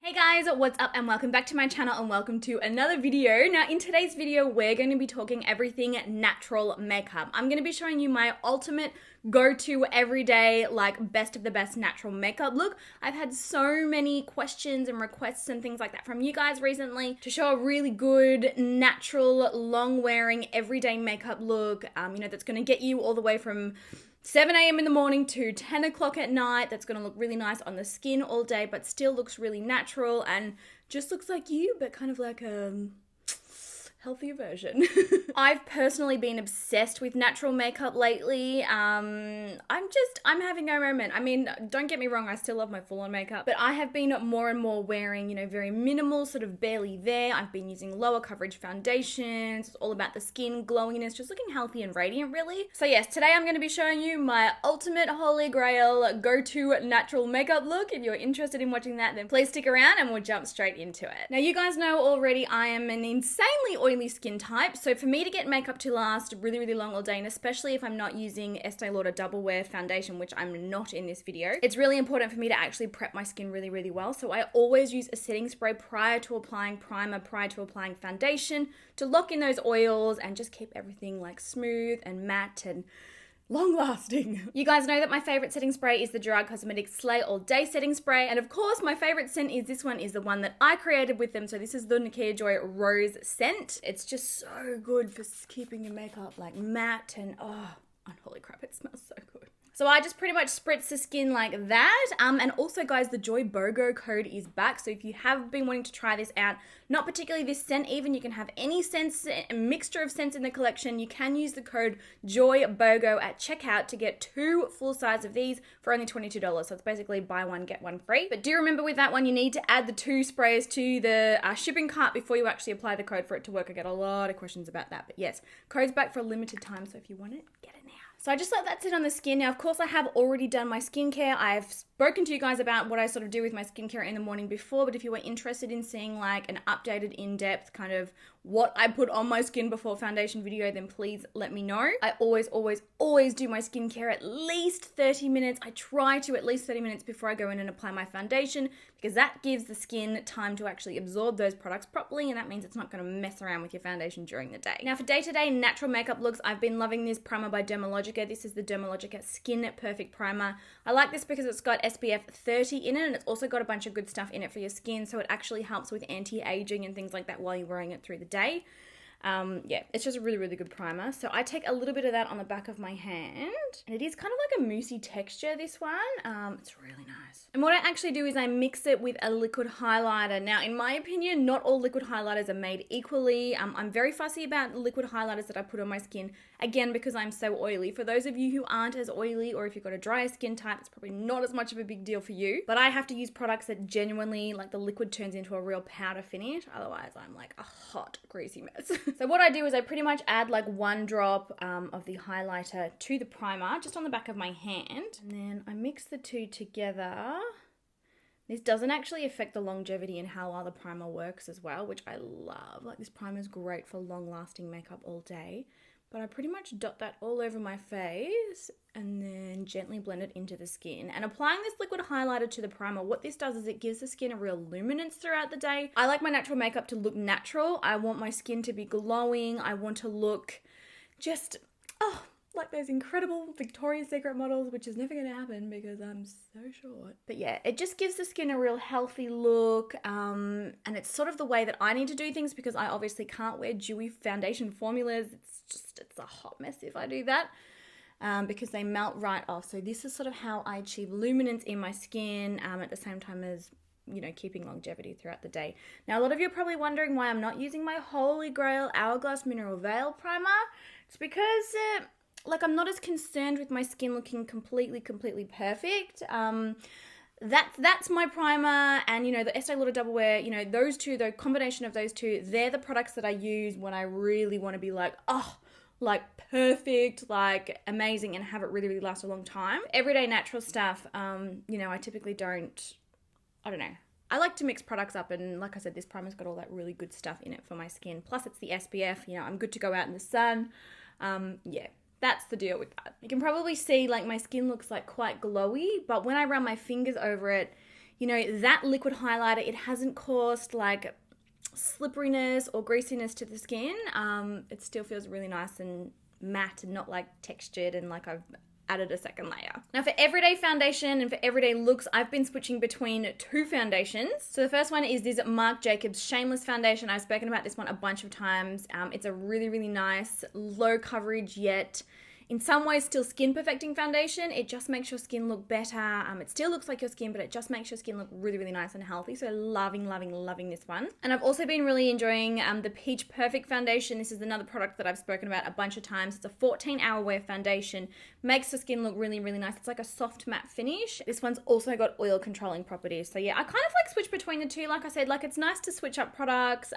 Hey guys, what's up and welcome back to my channel and welcome to another video. Now in today's video, we're going to be talking everything natural makeup. I'm going to be showing you my ultimate go-to everyday, like best of the best natural makeup look. I've had so many questions and requests and things like that from you guys recently to show a really good, natural, long-wearing, everyday makeup look, that's going to get you all the way from 7 a.m. in the morning to 10 o'clock at night. That's going to look really nice on the skin all day, but still looks really natural and just looks like you, but kind of like a healthier version. I've personally been obsessed with natural makeup lately. I'm having a moment. I mean, don't get me wrong, I still love my full-on makeup, but I have been more and more wearing, very minimal, sort of barely there. I've been using lower coverage foundations. It's all about the skin glowiness, just looking healthy and radiant, really. So yes, today I'm going to be showing you my ultimate holy grail go-to natural makeup look. If you're interested in watching that, then please stick around and we'll jump straight into it. Now, you guys know already I am an insanely oily skin type, so for me to get makeup to last really, really long all day, and especially if I'm not using Estee Lauder Double Wear foundation, which I'm not in this video, it's really important for me to actually prep my skin really, really well. So I always use a setting spray prior to applying primer, prior to applying foundation, to lock in those oils and just keep everything like smooth and matte and long lasting. You guys know that my favorite setting spray is the GERARD Cosmetics Slay All Day setting spray, and of course my favorite scent is this one, is the one that I created with them. So this is the Nikkiajoy Rose scent. It's just so good for keeping your makeup like matte and holy crap, it smells so good. So I just pretty much spritz the skin like that. And also, guys, the Joy BOGO code is back. So if you have been wanting to try this out, not particularly this scent even, you can have any scents, a mixture of scents in the collection. You can use the code Joy BOGO at checkout to get 2 full size of these for only $22. So it's basically buy one, get one free. But do remember with that one, you need to add the 2 sprays to the shipping cart before you actually apply the code for it to work. I get a lot of questions about that. But yes, code's back for a limited time. So if you want it, get it now. So I just let that sit on the skin. Now, of course, I have already done my skincare. I've spoken to you guys about what I sort of do with my skincare in the morning before, but if you were interested in seeing like an updated in-depth kind of what I put on my skin before foundation video, then please let me know. I always do my skincare at least 30 minutes. I try to at least 30 minutes before I go in and apply my foundation, because that gives the skin time to actually absorb those products properly, and that means it's not going to mess around with your foundation during the day. Now, for day-to-day natural makeup looks, I've been loving this primer by Dermalogica. This is the Dermalogica Skin Perfect Primer. I like this because it's got SPF 30 in it, and it's also got a bunch of good stuff in it for your skin, so it actually helps with anti-aging and things like that while you're wearing it through the day. It's just a really, really good primer. So I take a little bit of that on the back of my hand, and it is kind of like a moussey texture, this one. It's really nice. And what I actually do is I mix it with a liquid highlighter. Now, in my opinion, not all liquid highlighters are made equally. I'm very fussy about liquid highlighters that I put on my skin, again, because I'm so oily. For those of you who aren't as oily, or if you've got a drier skin type, it's probably not as much of a big deal for you. But I have to use products that genuinely, like, the liquid turns into a real powder finish. Otherwise, I'm like a hot, greasy mess. So what I do is I pretty much add like 1 drop of the highlighter to the primer, just on the back of my hand. And then I mix the 2 together. This doesn't actually affect the longevity and how well the primer works as well, which I love. Like, this primer is great for long-lasting makeup all day. But I pretty much dot that all over my face and then gently blend it into the skin. And applying this liquid highlighter to the primer, what this does is it gives the skin a real luminance throughout the day. I like my natural makeup to look natural. I want my skin to be glowing. I want to look just, like those incredible Victoria's Secret models, which is never going to happen because I'm so short. But yeah, it just gives the skin a real healthy look, and it's sort of the way that I need to do things, because I obviously can't wear dewy foundation formulas. It's a hot mess if I do that, because they melt right off. So this is sort of how I achieve luminance in my skin, at the same time as, keeping longevity throughout the day. Now, a lot of you are probably wondering why I'm not using my Holy Grail Hourglass Mineral Veil Primer. It's because I'm not as concerned with my skin looking completely perfect. That's my primer, and the Estee Lauder Double Wear, those two, the combination of those two, they're the products that I use when I really want to be like perfect, like amazing, and have it really, really last a long time. Everyday natural stuff, I typically I don't know. I like to mix products up, and like I said, this primer's got all that really good stuff in it for my skin. Plus it's the SPF, I'm good to go out in the sun. That's the deal with that. You can probably see like my skin looks like quite glowy, but when I run my fingers over it, you know, that liquid highlighter, it hasn't caused like slipperiness or greasiness to the skin. It still feels really nice and matte and not like textured and like I've added a second layer. Now for everyday foundation and for everyday looks, I've been switching between two foundations. So the first one is this Marc Jacobs Shameless Foundation. I've spoken about this one a bunch of times. It's a really, really nice, low coverage yet in some ways still skin perfecting foundation. It just makes your skin look better. It still looks like your skin, but it just makes your skin look really, really nice and healthy. So loving, loving, loving this one. And I've also been really enjoying the Peach Perfect foundation. This is another product that I've spoken about a bunch of times. It's a 14-hour wear foundation. Makes the skin look really, really nice. It's like a soft matte finish. This one's also got oil controlling properties. So yeah, I kind of like switch between the two. Like I said, like it's nice to switch up products,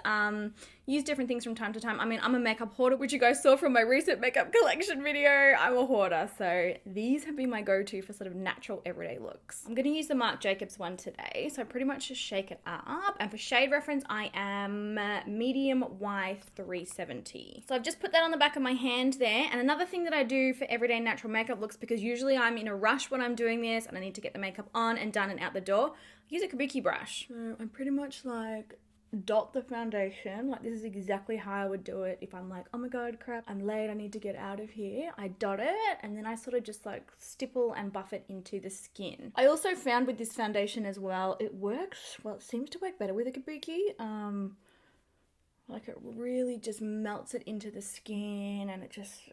use different things from time to time. I mean, I'm a makeup hoarder, which you guys saw from my recent makeup collection video. I'm a hoarder, so these have been my go-to for sort of natural everyday looks. I'm going to use the Marc Jacobs one today, so pretty much just shake it up. And for shade reference, I am medium Y370. So I've just put that on the back of my hand there. And another thing that I do for everyday natural makeup looks, because usually I'm in a rush when I'm doing this and I need to get the makeup on and done and out the door, I use a kabuki brush. So I'm pretty much like dot the foundation. Like this is exactly how I would do it if I'm like, oh my god, crap, I'm late, I need to get out of here. I dot it and then I sort of just like stipple and buff it into the skin. I also found with this foundation as well, it works, well, it seems to work better with a kabuki. Like it really just melts it into the skin and it just,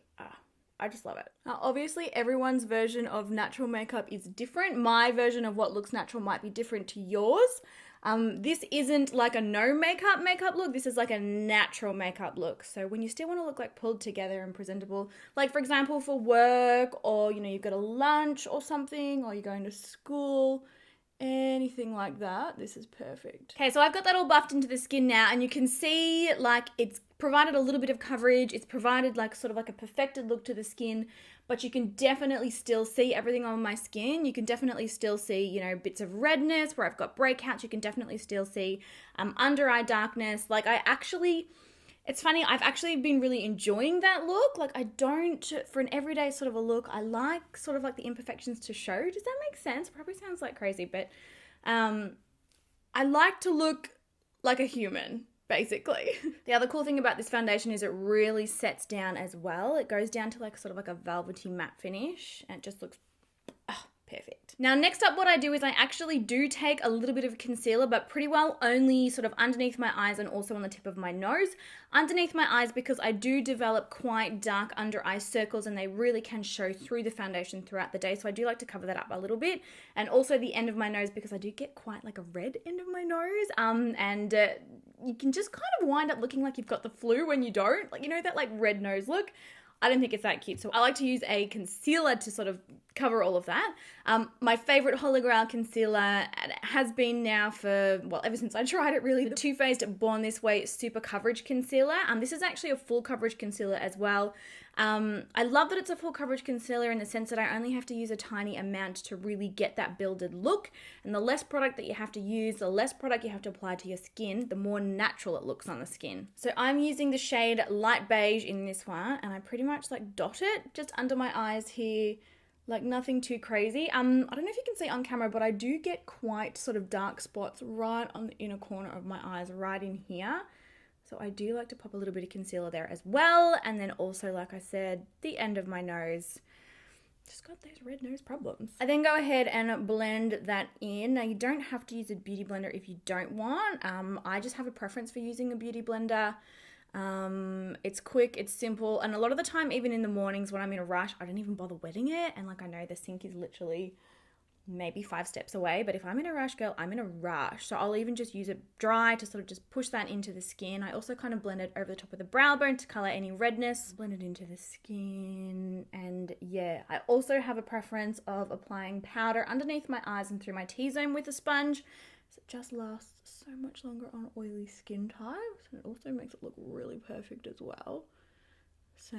I just love it. Now, obviously, everyone's version of natural makeup is different. My version of what looks natural might be different to yours. This isn't like a no makeup look. This is like a natural makeup look. So when you still want to look like pulled together and presentable, like for example, for work or, you know, you've got a lunch or something, or you're going to school, anything like that, this is perfect. Okay, so I've got that all buffed into the skin now, and you can see like it's provided a little bit of coverage. It's provided like sort of like a perfected look to the skin, but you can definitely still see everything on my skin. You can definitely still see, you know, bits of redness where I've got breakouts. You can definitely still see under eye darkness. Like it's funny, I've actually been really enjoying that look. Like I don't, for an everyday sort of a look, I like sort of like the imperfections to show. Does that make sense? Probably sounds like crazy, but I like to look like a human, basically. The other cool thing about this foundation is it really sets down as well. It goes down to like sort of like a velvety matte finish and it just looks perfect. Now, next up, what I do is I actually do take a little bit of concealer, but pretty well only sort of underneath my eyes and also on the tip of my nose. Underneath my eyes, because I do develop quite dark under eye circles and they really can show through the foundation throughout the day. So I do like to cover that up a little bit. And also the end of my nose, because I do get quite like a red end of my nose. You can just kind of wind up looking like you've got the flu when you don't. Like, you know, that like red nose look. I don't think it's that cute. So I like to use a concealer to sort of cover all of that. My favorite Holy Grail concealer has been now for, well, ever since I tried it really, the Too Faced Born This Way Super Coverage Concealer. This is actually a full coverage concealer as well. I love that it's a full coverage concealer in the sense that I only have to use a tiny amount to really get that builded look. And the less product that you have to use, the less product you have to apply to your skin, the more natural it looks on the skin. So I'm using the shade Light Beige in this one, and I pretty much like dot it just under my eyes here, like nothing too crazy. I don't know if you can see on camera, but I do get quite sort of dark spots right on the inner corner of my eyes, right in here. So I do like to pop a little bit of concealer there as well. And then also, like I said, the end of my nose. Just got those red nose problems. I then go ahead and blend that in. Now, you don't have to use a beauty blender if you don't want. I just have a preference for using a beauty blender. It's quick, it's simple, and a lot of the time, even in the mornings when I'm in a rush, I don't even bother wetting it. And like, I know the sink is literally maybe 5 steps away, but if I'm in a rush, girl, I'm in a rush. So I'll even just use it dry to sort of just push that into the skin. I also kind of blend it over the top of the brow bone to color any redness. Blend it into the skin. And yeah, I also have a preference of applying powder underneath my eyes and through my T-zone with a sponge. So it just lasts so much longer on oily skin types, and it also makes it look really perfect as well. So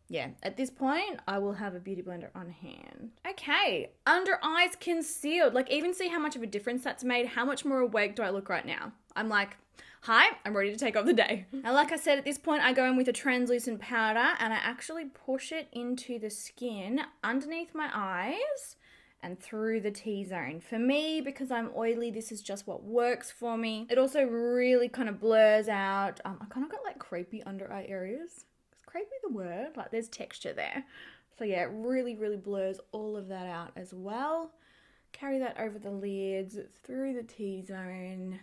yeah, at this point, I will have a beauty blender on hand. Okay, under eyes concealed. Like, even see how much of a difference that's made. How much more awake do I look right now? I'm like, hi, I'm ready to take off the day. Now, like I said, at this point, I go in with a translucent powder and I actually push it into the skin underneath my eyes and through the T-zone. For me, because I'm oily, this is just what works for me. It also really kind of blurs out. I kind of got like creepy under eye areas. Is creepy the word? Like there's texture there. So yeah, it really, really blurs all of that out as well. Carry that over the lids, through the T-zone.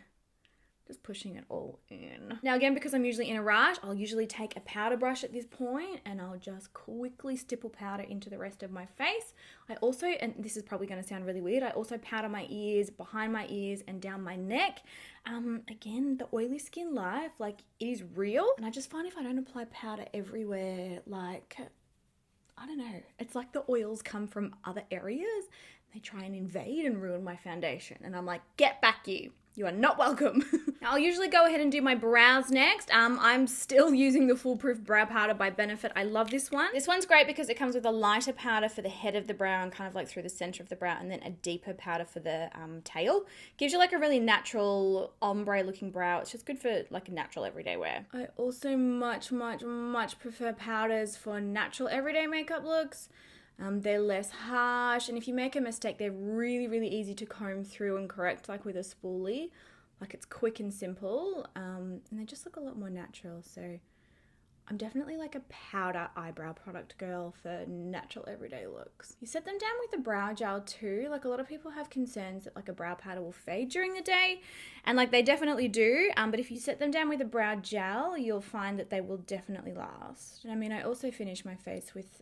Just pushing it all in. Now again, because I'm usually in a rush, I'll usually take a powder brush at this point and I'll just quickly stipple powder into the rest of my face. I also, and this is probably going to sound really weird, I also powder my ears, behind my ears and down my neck. Again, the oily skin life, like it is real. And I just find if I don't apply powder everywhere, like, I don't know, it's like the oils come from other areas. They try and invade and ruin my foundation. And I'm like, get back you. You are not welcome. Now, I'll usually go ahead and do my brows next. I'm still using the Foolproof Brow Powder by Benefit. I love this one. This one's great because it comes with a lighter powder for the head of the brow and kind of like through the center of the brow, and then a deeper powder for the tail. Gives you like a really natural ombre looking brow. It's just good for like natural everyday wear. I also much prefer powders for natural everyday makeup looks. They're less harsh, and if you make a mistake, they're really easy to comb through and correct, like with a spoolie. Like it's quick and simple, and they just look a lot more natural. So I'm definitely like a powder eyebrow product girl for natural everyday looks. You set them down with a brow gel too. Like a lot of people have concerns that like a brow powder will fade during the day, and like they definitely do. But if you set them down with a brow gel, you'll find that they will definitely last. And I mean, I also finish my face with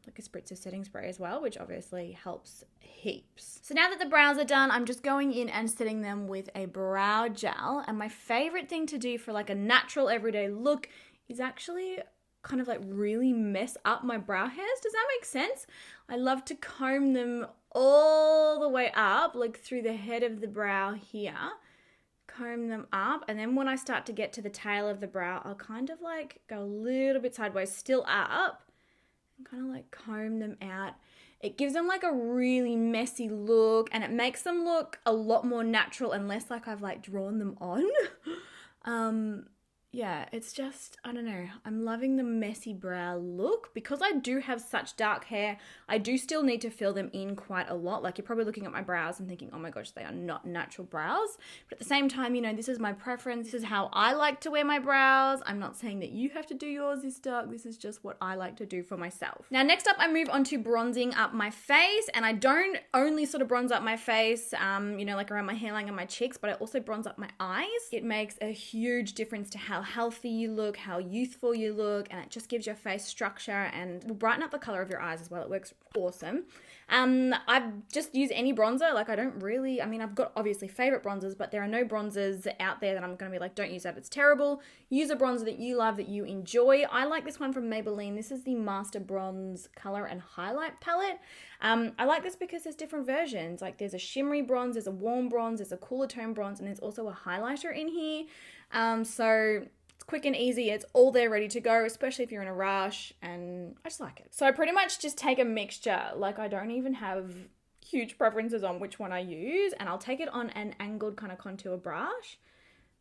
like a spritz of setting spray as well, which obviously helps heaps. So now that the brows are done, I'm just going in and setting them with a brow gel. And my favorite thing to do for like a natural everyday look is actually kind of like really mess up my brow hairs. Does that make sense? I love to comb them all the way up, like through the head of the brow here. Comb them up, and then when I start to get to the tail of the brow, I'll kind of like go a little bit sideways, still up, and kind of like comb them out. It gives them like a really messy look, and it makes them look a lot more natural and less like I've like drawn them on. Yeah, it's just, I don't know, I'm loving the messy brow look. Because I do have such dark hair, I do still need to fill them in quite a lot. Like you're probably looking at my brows and thinking, oh my gosh, they are not natural brows. But at the same time, you know, this is my preference. This is how I like to wear my brows. I'm not saying that you have to do yours this dark. This is just what I like to do for myself. Now, next up, I move on to bronzing up my face. And I don't only sort of bronze up my face, you know, like around my hairline and my cheeks, but I also bronze up my eyes. It makes a huge difference to how healthy you look, how youthful you look, and it just gives your face structure and will brighten up the color of your eyes as well. It works awesome. I just use any bronzer. Like I don't really, I mean, I've got obviously favorite bronzers, but there are no bronzers out there that I'm going to be like, don't use that, it's terrible. Use a bronzer that you love, that you enjoy. I like this one from Maybelline. This is the Master Bronze Color and Highlight Palette. I like this because there's different versions. Like there's a shimmery bronze, there's a warm bronze, there's a cooler tone bronze, and there's also a highlighter in here. So it's quick and easy. It's all there ready to go, especially if you're in a rush, and I just like it. So I pretty much just take a mixture. Like I don't even have huge preferences on which one I use, and I'll take it on an angled kind of contour brush,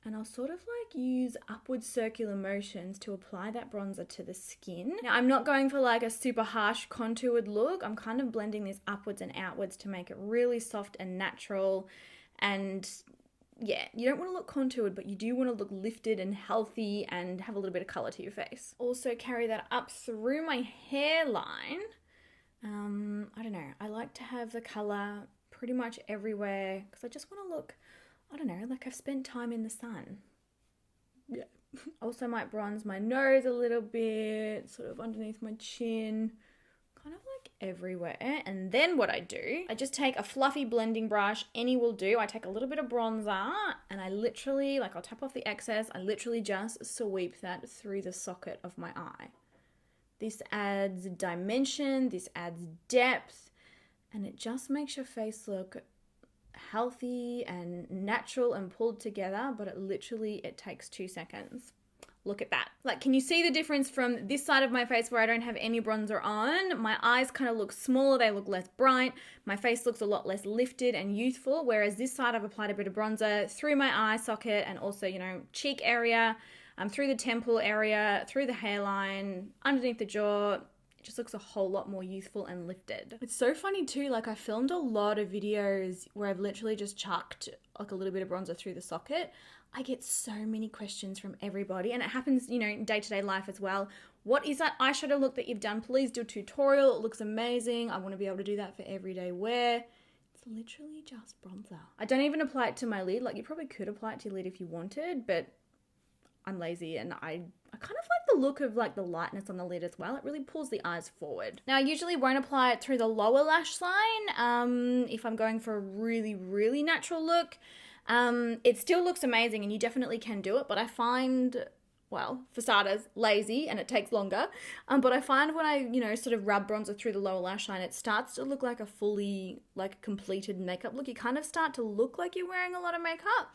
and I'll sort of like use upward circular motions to apply that bronzer to the skin. Now I'm not going for like a super harsh contoured look. I'm kind of blending this upwards and outwards to make it really soft and natural. And yeah, you don't want to look contoured, but you do want to look lifted and healthy and have a little bit of color to your face. Also carry that up through my hairline. I don't know, I like to have the color pretty much everywhere because I just want to look, I don't know, like I've spent time in the sun. Yeah. Also might bronze my nose a little bit, sort of underneath my chin. Kind of like everywhere. And then what I do, I just take a fluffy blending brush, any will do. I take a little bit of bronzer and I literally, like I'll tap off the excess, I literally just sweep that through the socket of my eye. This adds dimension, this adds depth, and it just makes your face look healthy and natural and pulled together, but it takes 2 seconds. Look at that. Like, can you see the difference from this side of my face where I don't have any bronzer on? My eyes kind of look smaller, they look less bright. My face looks a lot less lifted and youthful, whereas this side I've applied a bit of bronzer through my eye socket and also, you know, cheek area, through the temple area, through the hairline, underneath the jaw. It just looks a whole lot more youthful and lifted. It's so funny too, like I filmed a lot of videos where I've literally just chucked like a little bit of bronzer through the socket. I get so many questions from everybody, and it happens, you know, in day-to-day life as well. What is that eyeshadow look that you've done? Please do a tutorial. It looks amazing. I want to be able to do that for everyday wear. It's literally just bronzer. I don't even apply it to my lid. Like, you probably could apply it to your lid if you wanted, but I'm lazy, and I kind of like the look of like the lightness on the lid as well. It really pulls the eyes forward. Now, I usually won't apply it through the lower lash line if I'm going for a really, really natural look. It still looks amazing, and you definitely can do it, but I find, well, for starters, lazy, and it takes longer. But I find when I, you know, sort of rub bronzer through the lower lash line, it starts to look like a fully, like, completed makeup look. You kind of start to look like you're wearing a lot of makeup.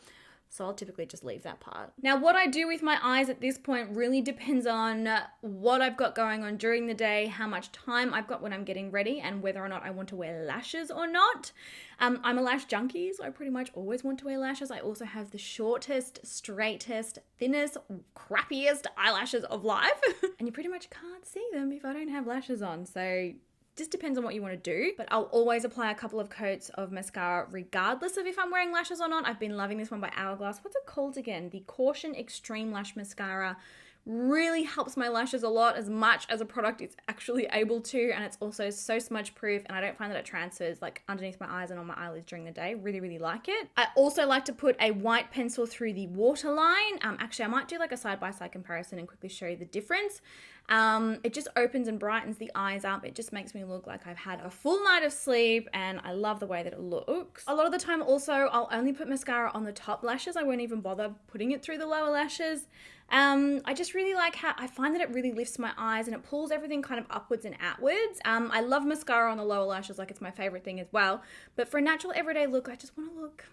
So I'll typically just leave that part. Now, what I do with my eyes at this point really depends on what I've got going on during the day, how much time I've got when I'm getting ready, and whether or not I want to wear lashes or not. I'm a lash junkie, so I pretty much always want to wear lashes. I also have the shortest, straightest, thinnest, crappiest eyelashes of life. And you pretty much can't see them if I don't have lashes on. So just depends on what you want to do, but I'll always apply a couple of coats of mascara regardless of if I'm wearing lashes or not. I've been loving this one by Hourglass. What's it called again? The Caution Extreme Lash Mascara. Really helps my lashes a lot, as much as a product is actually able to, and it's also so smudge proof, and I don't find that it transfers like underneath my eyes and on my eyelids during the day. Really, really like it. I also like to put a white pencil through the waterline. Actually, I might do like a side-by-side comparison and quickly show you the difference. It just opens and brightens the eyes up. It just makes me look like I've had a full night of sleep, and I love the way that it looks. A lot of the time also, I'll only put mascara on the top lashes. I won't even bother putting it through the lower lashes. I just really like how I find that it really lifts my eyes, and it pulls everything kind of upwards and outwards. I love mascara on the lower lashes, like it's my favorite thing as well. But for a natural everyday look, I just want to look,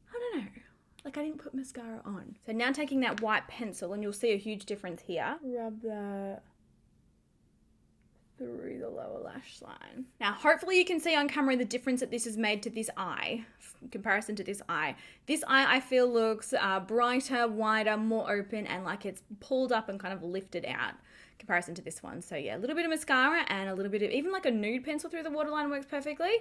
I don't know, like I didn't put mascara on. So now taking that white pencil, and you'll see a huge difference here. Rub that through the lower lash line. Now, hopefully you can see on camera the difference that this has made to this eye in comparison to this eye. This eye, I feel, looks brighter, wider, more open, and like it's pulled up and kind of lifted out in comparison to this one. So yeah, a little bit of mascara and a little bit of, even like a nude pencil through the waterline works perfectly.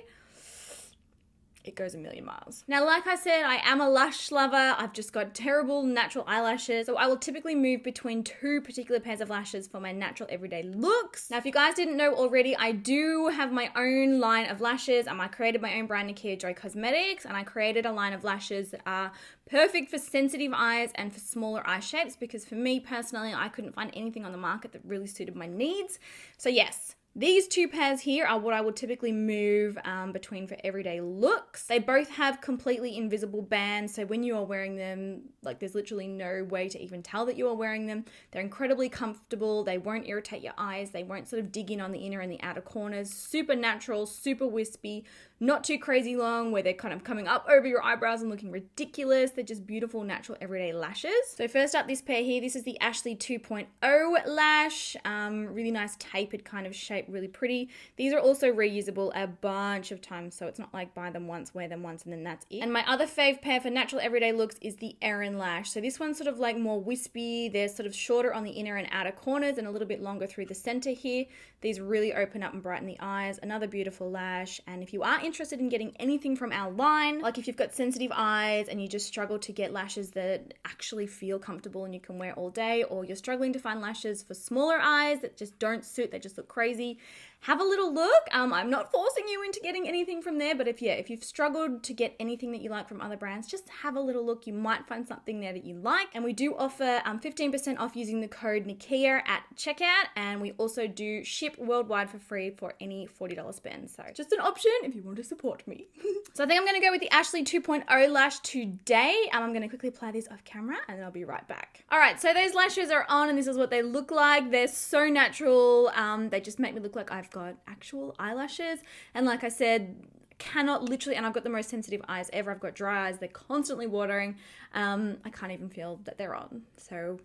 It goes a million miles. Now, like I said, I am a lash lover. I've just got terrible natural eyelashes. So I will typically move between two particular pairs of lashes for my natural everyday looks. Now, if you guys didn't know already, I do have my own line of lashes. I created my own brand, nikkiajoybusiness, and I created a line of lashes that are perfect for sensitive eyes and for smaller eye shapes, because for me personally, I couldn't find anything on the market that really suited my needs. So yes, these two pairs here are what I would typically move between for everyday looks. They both have completely invisible bands, so when you are wearing them, like there's literally no way to even tell that you are wearing them. They're incredibly comfortable. They won't irritate your eyes. They won't sort of dig in on the inner and the outer corners. Super natural, super wispy, not too crazy long where they're kind of coming up over your eyebrows and looking ridiculous. They're just beautiful, natural, everyday lashes. So first up, this pair here, this is the Ashley 2.0 lash. Really nice tapered kind of shape, really pretty. These are also reusable a bunch of times, so it's not like buy them once, wear them once, and then that's it. And my other fave pair for natural everyday looks is the Erin lash. So this one's sort of like more wispy. They're sort of shorter on the inner and outer corners and a little bit longer through the center here. These really open up and brighten the eyes. Another beautiful lash. And if you are interested in getting anything from our line, like if you've got sensitive eyes and you just struggle to get lashes that actually feel comfortable and you can wear all day, or you're struggling to find lashes for smaller eyes that just don't suit, they just look crazy, have a little look. I'm not forcing you into getting anything from there, but if you've struggled to get anything that you like from other brands, just have a little look. You might find something there that you like. And we do offer 15% off using the code Nikkia at checkout, and we also do ship worldwide for free for any $40 spend. So just an option if you want to support me. So I think I'm going to go with the Ashley 2.0 lash today. I'm going to quickly apply these off camera and then I'll be right back. All right, so those lashes are on and this is what they look like. They're so natural. They just make me look like I've got actual eyelashes. And like I said, cannot literally, and I've got the most sensitive eyes ever. I've got dry eyes. They're constantly watering. I can't even feel that they're on. So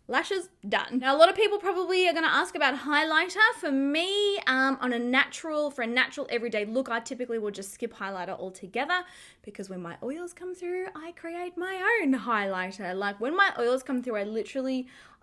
lashes done. Now, a lot of people probably are going to ask about highlighter. For me, for a natural everyday look, I typically will just skip highlighter altogether, because when my oils come through, I create my own highlighter. Like when my oils come through,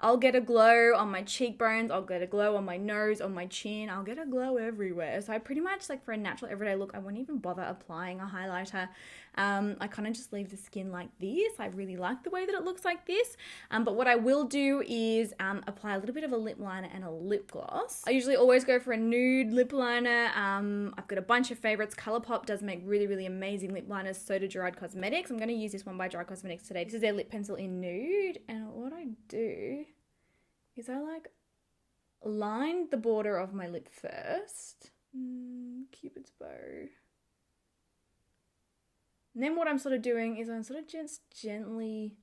I'll get a glow on my cheekbones, I'll get a glow on my nose, on my chin, I'll get a glow everywhere. So I pretty much, like, for a natural everyday look, I won't even bother applying a highlighter. I kind of just leave the skin like this. I really like the way that it looks like this. But what I will do is apply a little bit of a lip liner and a lip gloss. I usually always go for a nude lip liner. I've got a bunch of favorites. Colourpop does make really, really amazing lip liners. So do GERARD Cosmetics. I'm going to use this one by GERARD Cosmetics today. This is their lip pencil in nude. And what I do is I like line the border of my lip first. Cupid's bow. And then what I'm sort of doing is I'm sort of just gently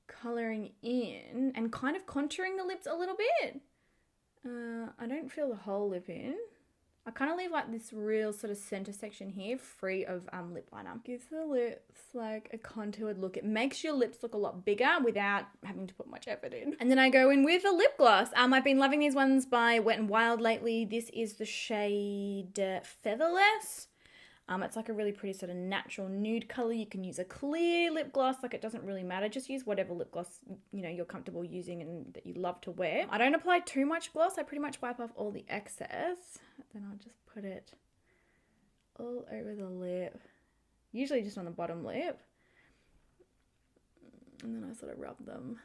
colouring in and kind of contouring the lips a little bit. I don't fill the whole lip in. I kind of leave like this real sort of center section here free of lip liner. Gives the lips like a contoured look. It makes your lips look a lot bigger without having to put much effort in. And then I go in with a lip gloss. I've been loving these ones by Wet n Wild lately. This is the shade Featherless. It's like a really pretty sort of natural nude color. You can use a clear lip gloss, like it doesn't really matter. Just use whatever lip gloss, you know, you're comfortable using and that you love to wear. I don't apply too much gloss. I pretty much wipe off all the excess. Then I'll just put it all over the lip, usually just on the bottom lip. And then I sort of rub them.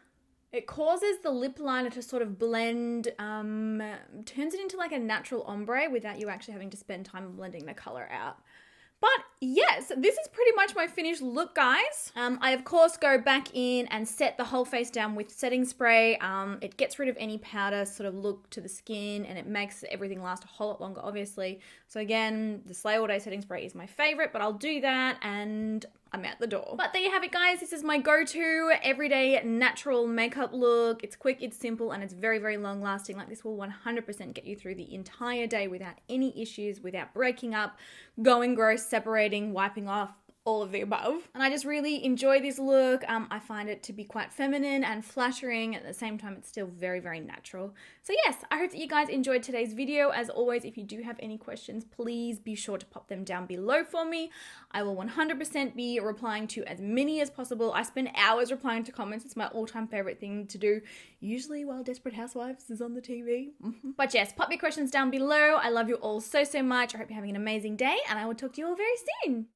It causes the lip liner to sort of blend, turns it into like a natural ombre without you actually having to spend time blending the color out. But yes, this is pretty much my finished look, guys. I, of course, go back in and set the whole face down with setting spray. It gets rid of any powder sort of look to the skin and it makes everything last a whole lot longer, obviously. So again, the Slay All Day setting spray is my favorite, but I'll do that and I'm out the door. But there you have it, guys. This is my go-to everyday natural makeup look. It's quick, it's simple, and it's very, very long lasting. Like, this will 100% get you through the entire day without any issues, without breaking up, going gross, separating, wiping off, all of the above. And I just really enjoy this look. I find it to be quite feminine and flattering. At the same time, it's still very, very natural. So yes, I hope that you guys enjoyed today's video. As always, if you do have any questions, please be sure to pop them down below for me. I will 100% be replying to as many as possible. I spend hours replying to comments. It's my all-time favorite thing to do, usually while Desperate Housewives is on the TV. But yes, pop your questions down below. I love you all so, so much. I hope you're having an amazing day, and I will talk to you all very soon.